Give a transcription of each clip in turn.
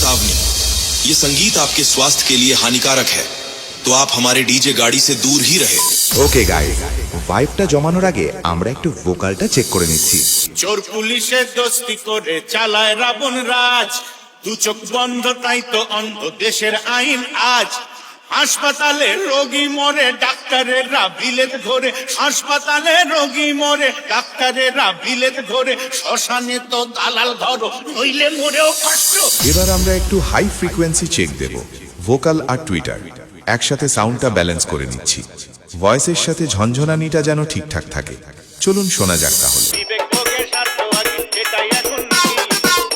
चेतावनी, ये संगीत आपके स्वास्थ्य के लिए हानिकारक है, तो आप हमारे डीजे गाड़ी से दूर ही रहे। ওকে গাইস, ভাইবটা জমানোর আগে আমরা একটু ভোকালটা চেক করে নিচ্ছি। চোর পুলিশের দোস্তি করে চালায় রাবণ রাজ, দু চোখ বন্ধ তাই তো অন্ধ দেশের আইন আজ। হাসপাতালে রোগী মরে ডাক্তারেরা বিলেত ধরে, হাসপাতালে রোগী মরে ডাক্তারেরা বিলেত ধরে, শ্মশানে তো দালাল ধরো নইলে মরেও কষ্ট। এবার আমরা একটু হাই ফ্রিকোয়েন্সি চেক দেব, ভোকাল আর টুইটার একসাথে সাউন্ডটা ব্যালেন্স করে নিচ্ছি। ভয়েসের সাথে ঝনঝনানিটা যেন ঠিকঠাক থাকে। চলুন শোনা যাক তাহলে। বিবেক ভোগের স্বার্থ আগে এটাই এখন নীতি,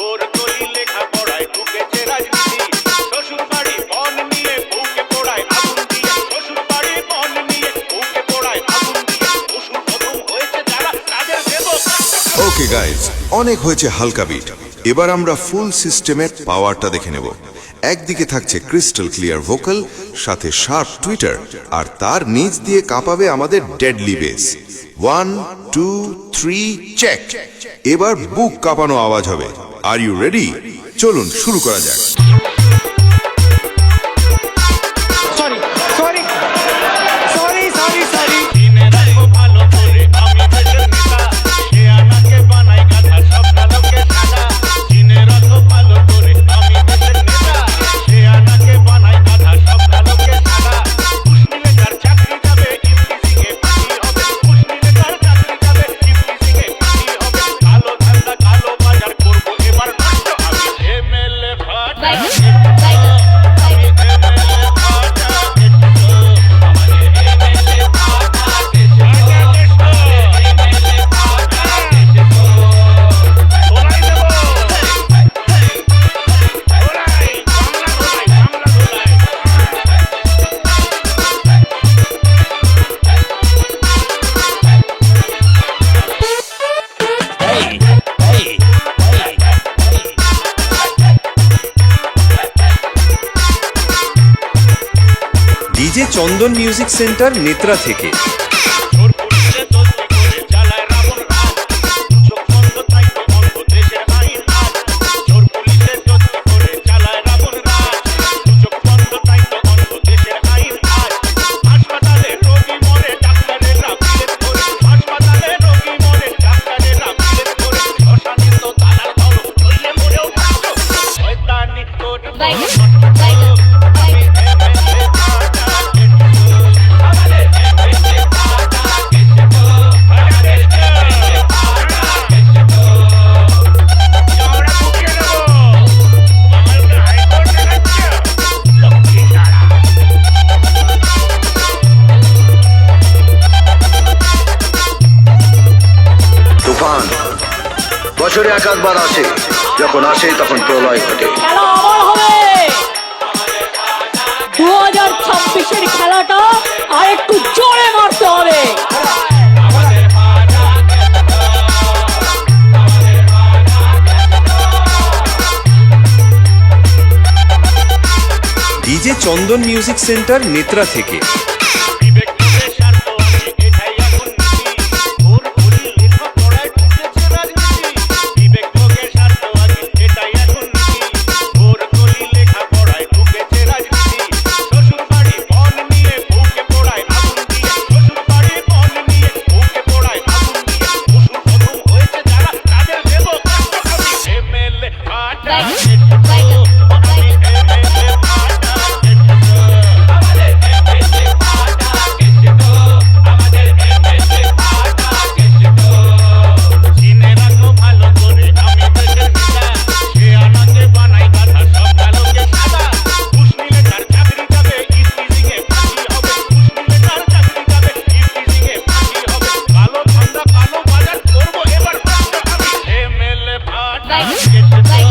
ওর কলি লেখা পড়ায় ঢুকেছে রাজনীতি। শ্বশুর বাড়ি বন নিয়ে বুকে পোড়ায় আগুন দিয়ে, শ্বশুর বাড়ি বন নিয়ে বুকে পোড়ায় আগুন দিয়ে, পশুর প্রথম হয়েছে যারা তাদের দেব। ওকে গাইজ, অনেক হয়েছে হালকা বিট, এবার আমরা ফুল সিস্টেমের পাওয়ারটা দেখে নেব। একদিকে থাকছে ক্রিস্টাল ক্লিয়ার ভোকাল, সাথে শার্প টুইটার, আর তার নিচ দিয়ে কাঁপাবে আমাদের ডেডলি বেস। 1 2 3 চেক। এবার বুক কাঁপানো আওয়াজ হবে। Are you ready? চলুন শুরু করা যাক। দিনে রাখো ভালো করে আমি দেশের নেতা, সে আনাকে বানাই গাধা সব কালোকে সাদা। দিনে রাখো ভালো করে আমি দেশের নেতা, সে আনাকে বানাই গাধা সব কালোকে সাদা। পুষ্মিলে তার চাকরি যাবে, ইফতিজিং এ ফাঁসি হবে। পুষ্মিলে তার চাকরি যাবে, ইফতিজিং এ ফাঁসি হবে। কালো ধান্দা কালো বাজার করবো এবার নষ্ট। আমি এমএলএ ভাটা আমি এমএলএ ভাটা ডিজে চন্দন মিউজিক সেন্টার নেত্রা থেকে। চোর পুলিশের দোস্তি করে চালায় রাবণ রাজ, চোখ বন্ধ তাই তো অন্ধ দেশের আইন আজ। চোর পুলিশের দোস্তি করে চালায় রাবণ রাজ, চোখ বন্ধ তাই তো অন্ধ দেশের আইন আজ। হাসপাতালে রোগী মরে ডাক্তারেরা বিলেত ধরে, হাসপাতালে রোগী মরে ডাক্তারেরা বিলেত ধরে, শ্মশানে তো দালাল ধরো নইলে মরেও কষ্ট। শয়তানি করে তুফান বছরে একাধবার আসে, যখন আসে তখন প্রলয় ঘটে। খেলা আবার হবে 2026-এর খেলাটা আর একটু জোরে মারতে হবে। ডিজে চন্দন মিউজিক সেন্টার নেত্রা থেকে। বিবেক ভোগের স্বার্থ আগে এটাই এখন নীতি, ওর কলি লেখা পড়ায় ঢুকেছে রাজনীতি। বিবেক ভোগের স্বার্থ আগে এটাই এখন নীতি, ওর কলি লেখা পড়ায় ঢুকেছে রাজনীতি। শ্বশুর বাড়ি বন নিয়ে বুকে পোড়ায় আগুন দিয়ে, শ্বশুর বাড়ি বন নিয়ে বুকে পোড়ায় আগুন দিয়ে, পশুর প্রথম হয়েছে যারা তাদের দেব কষ্ট। আমি এমএলএ ভাটা আমি এমএলএ ভাটা চিনে রাখো ভালো করে আমি দেশের নেতা, সে আনাকে বানাই গাধা সব কালোকে সাদা। পুষ্মিলে তার চাকরি যাবে, ইফতিজিং এ ফাঁসি হবে। পুষ্মিলে তার চাকরি যাবে, ইফতিজিং এ ফাঁসি হবে। কালো ধান্দা কালো বাজার করবো এবার নষ্ট। আমি এমএলএ ভাটা আমি এমএলএ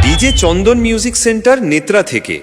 ডিজে চন্দন মিউজিক সেন্টার নেত্রা থেকে।